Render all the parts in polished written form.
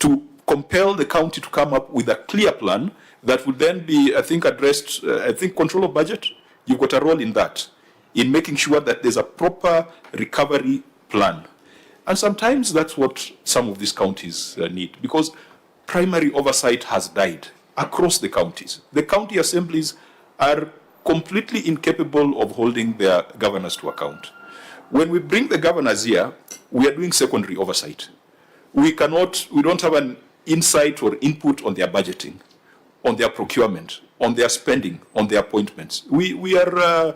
to compel the county to come up with a clear plan that would then be, I think, addressed, control of budget. You've got a role in that, in making sure that there's a proper recovery plan. And sometimes that's what some of these counties need, because primary oversight has died across the counties. The county assemblies are completely incapable of holding their governors to account. When we bring the governors here, we are doing secondary oversight. We don't have an insight or input on their budgeting, on their procurement, on their spending, on their appointments. We are,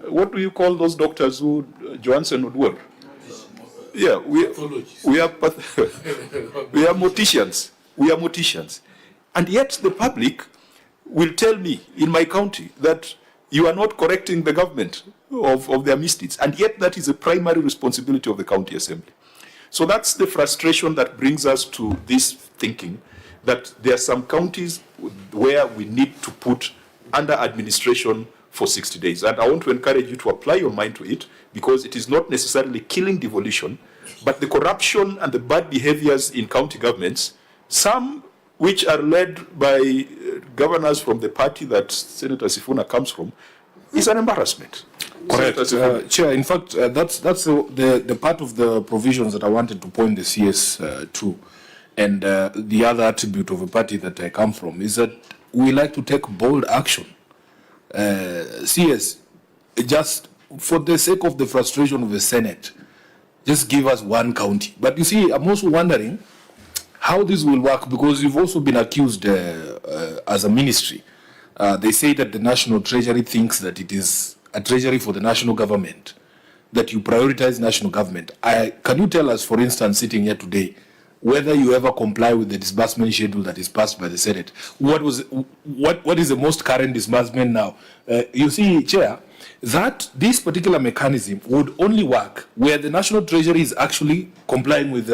what do you call those doctors who Johansen would work? Yeah, we are morticians. We are morticians. And yet the public will tell me in my county that you are not correcting the government of their misdeeds. And yet that is a primary responsibility of the county assembly. So that's the frustration that brings us to this thinking that there are some counties where we need to put under administration for 60 days. And I want to encourage you to apply your mind to it, because it is not necessarily killing devolution, but the corruption and the bad behaviors in county governments, some which are led by governors from the party that Senator Sifuna comes from, is an embarrassment. Correct. Chair, in fact, that's the part of the provisions that I wanted to point the CS to. And the other attribute of a party that I come from is that we like to take bold action. CS, just for the sake of the frustration of the Senate, just give us one county. But you see, I'm also wondering how this will work, because you've also been accused as a ministry. They say that the National Treasury thinks that it is a treasury for the national government, that you prioritize national government. Can you tell us, for instance, sitting here today, whether you ever comply with the disbursement schedule that is passed by the Senate? What is the most current disbursement now? You see, Chair, that this particular mechanism would only work where the National Treasury is actually complying with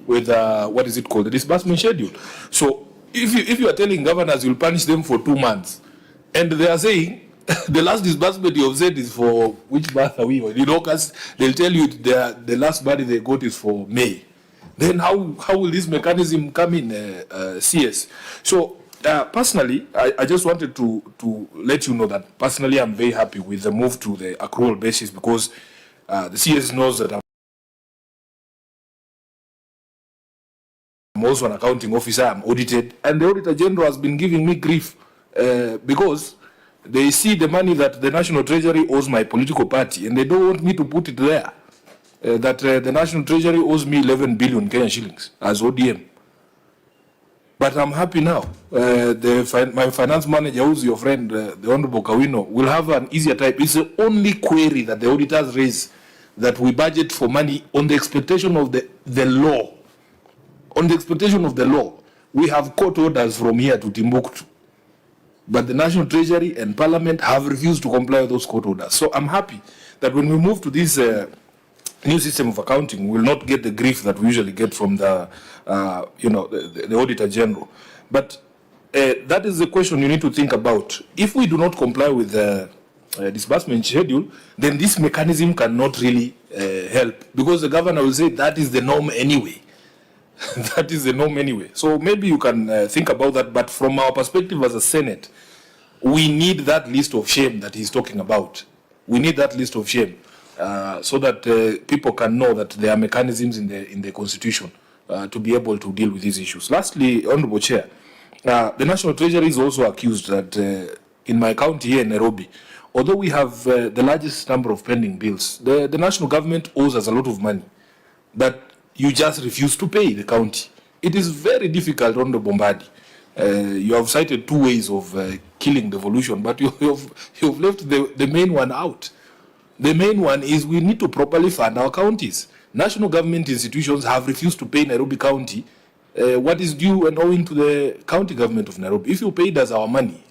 what is it called, the disbursement schedule. So if you are telling governors you'll punish them for 2 months, and they are saying the last disbursement you have said is for which month are we on? In August, they'll tell you the last money they got is for May. Then how will this mechanism come in, CS? So personally, I just wanted to let you know that personally I'm very happy with the move to the accrual basis, because the CS knows that I'm also an accounting officer, I'm audited, and the Auditor General has been giving me grief because they see the money that the National Treasury owes my political party, and they don't want me to put it there. The National Treasury owes me 11 billion Kenyan shillings as ODM. But I'm happy now. My finance manager, who's your friend, the Honorable Kawino, will have an easier time. It's the only query that the auditors raise, that we budget for money on the expectation of the law. On the expectation of the law. We have court orders from here to Timbuktu. But the National Treasury and Parliament have refused to comply with those court orders. So I'm happy that when we move to this new system of accounting, we will not get the grief that we usually get from the Auditor General. But that is the question you need to think about. If we do not comply with the disbursement schedule, then this mechanism cannot really help, because the governor will say that is the norm anyway. That is the norm anyway. So maybe you can think about that. But from our perspective as a Senate, we need that list of shame that he's talking about. We need that list of shame so that people can know that there are mechanisms in the Constitution to be able to deal with these issues. Lastly, Honorable Chair, the National Treasury is also accused that in my county here in Nairobi, although we have the largest number of pending bills, the national government owes us a lot of money that you just refuse to pay the county. It is very difficult, Honorable Mbadi. You have cited 2 ways of killing devolution, but you've left the main one out. The main one is we need to properly fund our counties. National government institutions have refused to pay Nairobi County what is due and owing to the county government of Nairobi. If you paid us our money,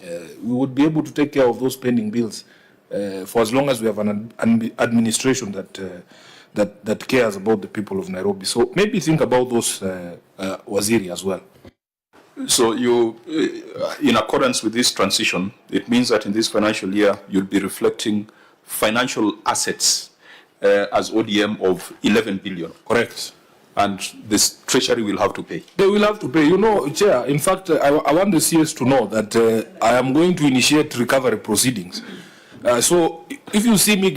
we would be able to take care of those pending bills for as long as we have an administration that cares about the people of Nairobi. So maybe think about those, Waziri, as well. So you, in accordance with this transition, it means that in this financial year, you'll be reflecting financial assets as ODM of 11 billion. Correct. and this Treasury will have to pay. They will have to pay. You know, Chair, in fact, I want the CS to know that I am going to initiate recovery proceedings. So if you see me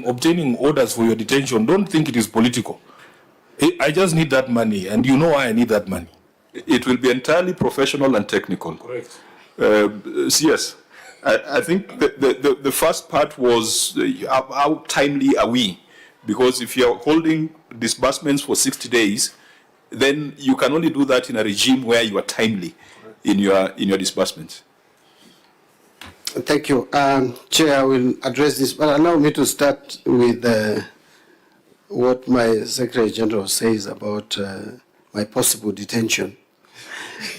obtaining orders for your detention, don't think it is political. I just need that money, and you know why I need that money. It will be entirely professional and technical. Correct. Yes. I think the first part was how timely are we? Because if you're holding disbursements for 60 days, then you can only do that in a regime where you are timely in your disbursements. Thank you. Chair, I will address this, but allow me to start with what my Secretary General says about my possible detention.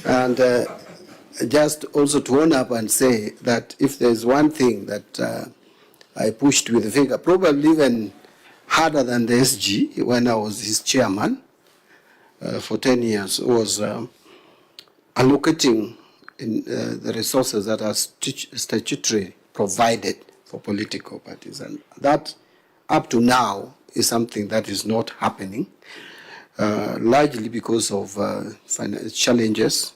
And just also to own up and say that if there's one thing that I pushed with the finger, probably even harder than the SG when I was his chairman for 10 years, was allocating the resources that are statutorily provided for political parties. And that, up to now, is something that is not happening, largely because of financial challenges.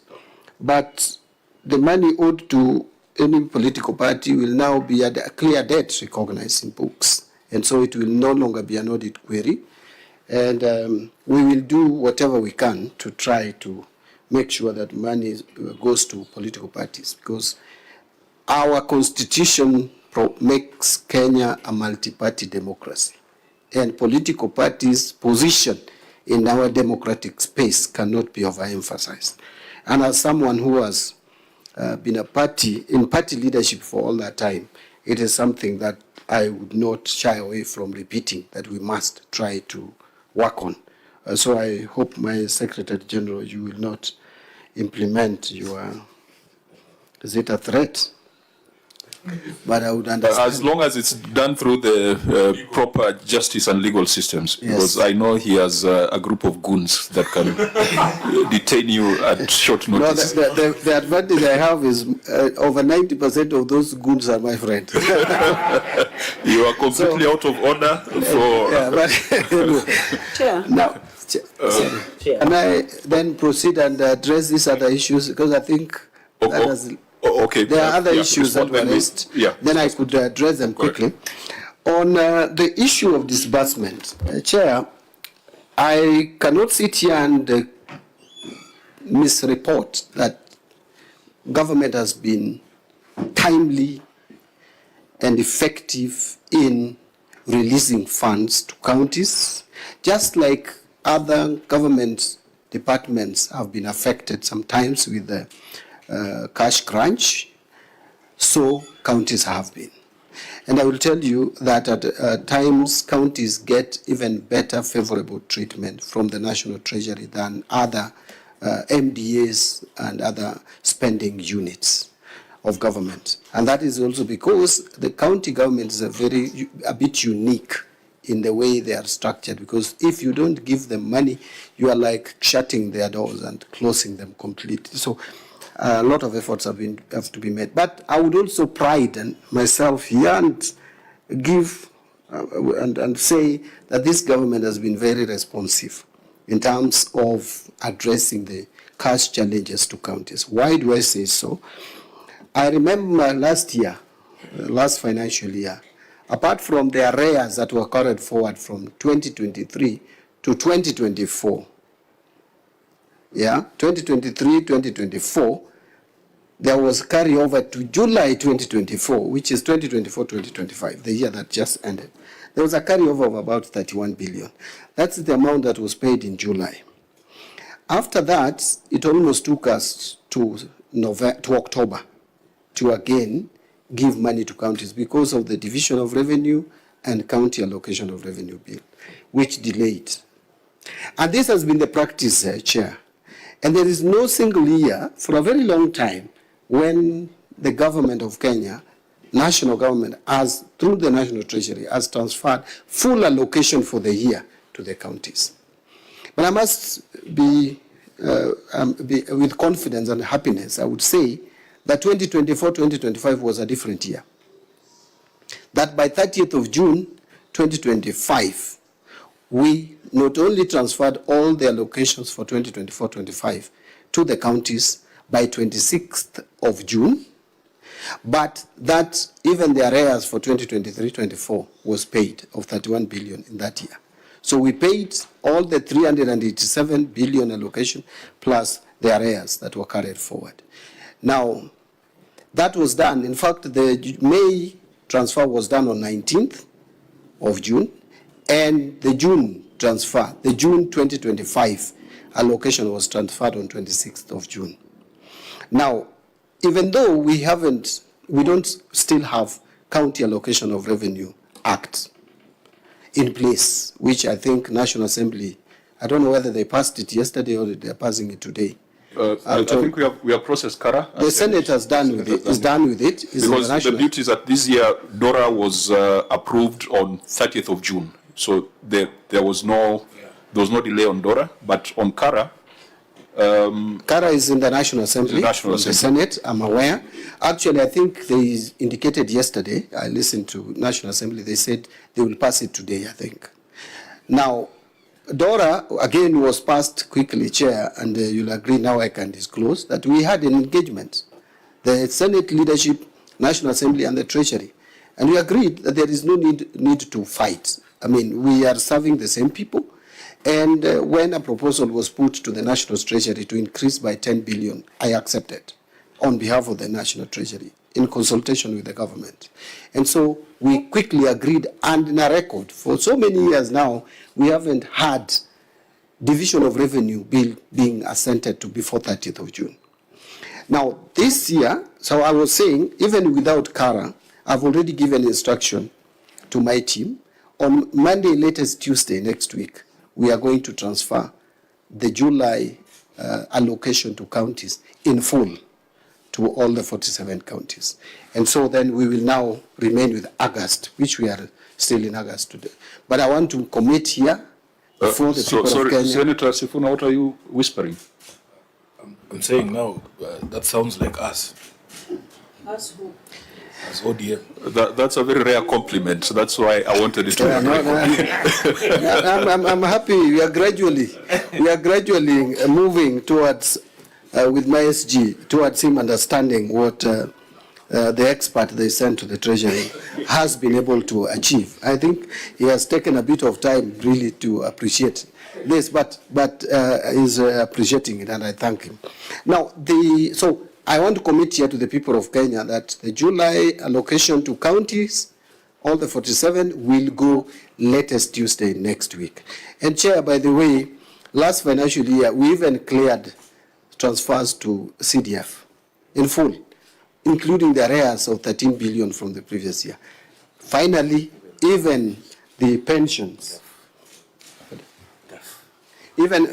But the money owed to any political party will now be a clear debt recognized in books. And so it will no longer be an audit query. And we will do whatever we can to try to make sure that money goes to political parties, because our constitution makes Kenya a multi-party democracy. And political parties' position in our democratic space cannot be overemphasized. And as someone who has been in party leadership for all that time, it is something that I would not shy away from repeating, that we must try to work on. So I hope, my Secretary General, you will not implement your, is it a threat? But I would understand. As long as it's done through the proper justice and legal systems, Yes. because I know he has a group of goons that can detain you at short No, notice. the advantage I have is over 90% of those goons are my friends. You are completely out of order for... Yeah, but Chair. now, sorry. Can I then proceed and address these other issues? Because I think that has, okay. there are other issues that were raised. Then I could address them quickly. On the issue of disbursement, Chair, I cannot sit here and misreport that government has been timely and effective in releasing funds to counties, just like other government departments have been affected sometimes with the cash crunch, so counties have been. And I will tell you that at times counties get even better favorable treatment from the National Treasury than other MDAs and other spending units of government. And that is also because the county government is a bit unique in the way they are structured, because if you don't give them money, you are like shutting their doors and closing them completely. So a lot of efforts have to be made. But I would also pride myself here and give and say that this government has been very responsive in terms of addressing the cash challenges to counties. Why do I say so? I remember last year, last financial year, apart from the arrears that were carried forward from 2023 to 2024, 2023, 2024, there was carryover to July 2024, which is 2024-2025, the year that just ended. There was a carryover of about 31 billion. That's the amount that was paid in July. After that, it almost took us to October to again give money to counties because of the division of revenue and county allocation of revenue bill, which delayed. And this has been the practice, Chair. And there is no single year for a very long time when the government of Kenya, national government, has, through the National Treasury, has transferred full allocation for the year to the counties. But I must be with confidence and happiness, I would say that 2024-2025 was a different year. That by 30th of June 2025, we not only transferred all the allocations for 2024-25 to the counties by 26th of June, but that even the arrears for 2023-24 was paid of 31 billion in that year. So we paid all the 387 billion allocation plus the arrears that were carried forward. Now, that was done. In fact, the May transfer was done on 19th of June, and the June transfer, the June 2025 allocation was transferred on 26th of June. Now, even though we don't still have County Allocation of Revenue Act in place, which I think National Assembly, I don't know whether they passed it yesterday or they're passing it today. I think we have processed CARA. The Senate has done with it. Is done with it. Because the beauty is that this year DORA was approved on 30th of June, so there was no delay on DORA, but on CARA. CARA is in the National Assembly, the Senate, I'm aware. Actually, I think they indicated yesterday, I listened to National Assembly, they said they will pass it today, I think. Now, DORA, again, was passed quickly, Chair, and you'll agree now I can disclose that we had an engagement. The Senate leadership, National Assembly, and the Treasury. And we agreed that there is no need to fight. I mean, we are serving the same people. And when a proposal was put to the National Treasury to increase by 10 billion, I accepted on behalf of the National Treasury in consultation with the government. And so we quickly agreed, and in a record, for so many years now, we haven't had division of revenue bill being assented to before 30th of June. Now, this year, so I was saying, even without CARA, I've already given instruction to my team. On Monday, latest Tuesday next week, we are going to transfer the July allocation to counties in full to all the 47 counties. And so then we will now remain with August, which we are still in August today. But I want to commit here for the people of Kenya. Senator Sifuna, what are you whispering? I'm saying now, that sounds like us. Us who? As ODM. That's a very rare compliment. So that's why I wanted it to be. I'm happy. We are gradually moving towards, with my SG, towards him understanding what the expert they sent to the Treasury has been able to achieve. I think he has taken a bit of time really to appreciate this, but he's appreciating it, and I thank him. Now, so I want to commit here to the people of Kenya that the July allocation to counties, all the 47, will go latest Tuesday next week. And Chair, by the way, last financial year, we even cleared transfers to CDF in full, including the arrears of 13 billion from the previous year. Finally, even the pensions, even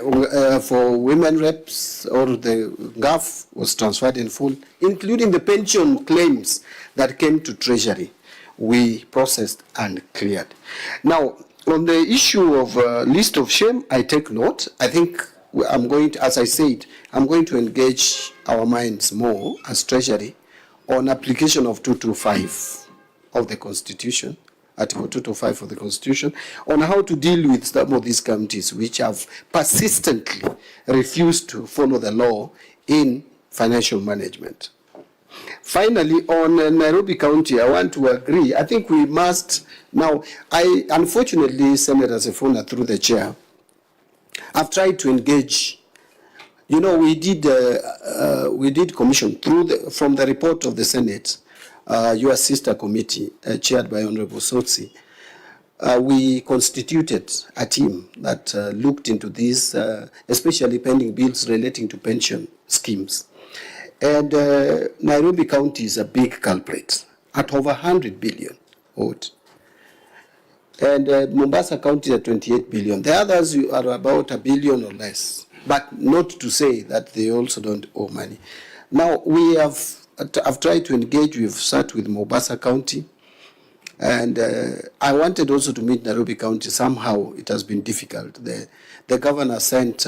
for women reps or the GAF was transferred in full, including the pension claims that came to Treasury, we processed and cleared. Now, on the issue of list of shame, I take note. I think I'm going to, as I said, I'm going to engage our minds more as Treasury on application of 225 of the Constitution, Article 225 of the Constitution, on how to deal with some of these counties which have persistently refused to follow the law in financial management. Finally, on Nairobi County, I want to agree. I think we must now, unfortunately, Senator Sifuna, through the chair, I've tried to engage. You know, we did commission from the report of the Senate, your sister committee, chaired by Honorable Sotsi. We constituted a team that looked into these, especially pending bills relating to pension schemes. And Nairobi County is a big culprit at over 100 billion owed. And Mombasa County is at 28 billion. The others are about $1 billion or less, but not to say that they also don't owe money. Now, I've tried to engage. We've sat with Mombasa County, and I wanted also to meet Nairobi County. Somehow it has been difficult. The governor sent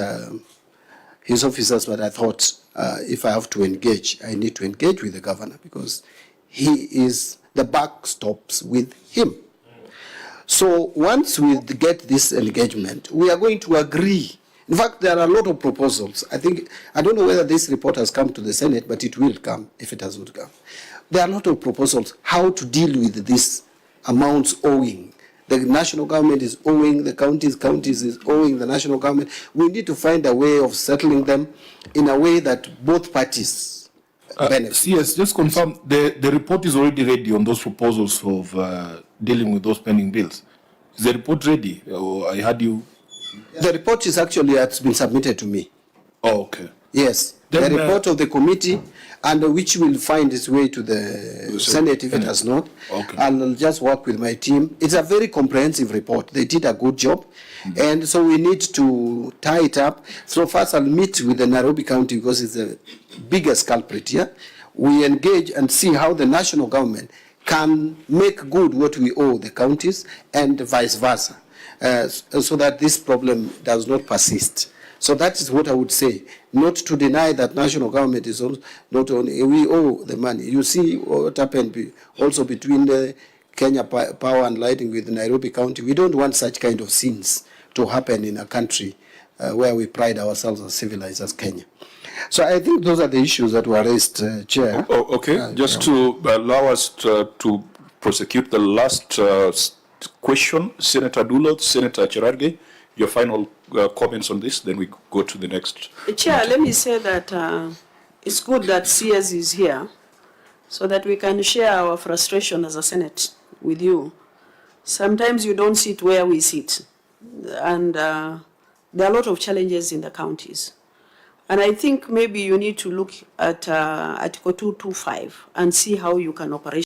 his officers, but I thought if I have to engage, I need to engage with the governor because he is the buck stops with him. So once we get this engagement, we are going to agree. In fact, there are a lot of proposals. I don't know whether this report has come to the Senate, but it will come if it has not come. There are a lot of proposals how to deal with these amounts owing. The national government is owing, the counties is owing the national government. We need to find a way of settling them in a way that both parties benefit. Yes, just confirm, the report is already ready on those proposals of dealing with those pending bills. Is the report ready? Or I heard you... The report is actually has been submitted to me. Oh, okay. Yes, Then, the report of the committee, and which will find its way to the Senate if it has not. Okay. I'll just work with my team. It's a very comprehensive report. They did a good job. And so we need to tie it up. So first I'll meet with the Nairobi County because it's the biggest culprit here. We engage and see how the national government can make good what we owe the counties and vice versa, so that this problem does not persist. So that is what I would say, not to deny that national government is also not only, we owe the money. You see what happened also between the Kenya Power and Lighting with Nairobi County. We don't want such kind of scenes to happen in a country where we pride ourselves as civilized as Kenya. So I think those are the issues that were raised, Chair. Okay, just to allow us to prosecute the last question, Senator Dulo, Senator Cherargei, your final comments on this, then we go to the next. Chair, let me say that it's good that CS is here so that we can share our frustration as a Senate with you. Sometimes you don't sit where we sit, and there are a lot of challenges in the counties. And I think maybe you need to look at Article 225 and see how you can operate.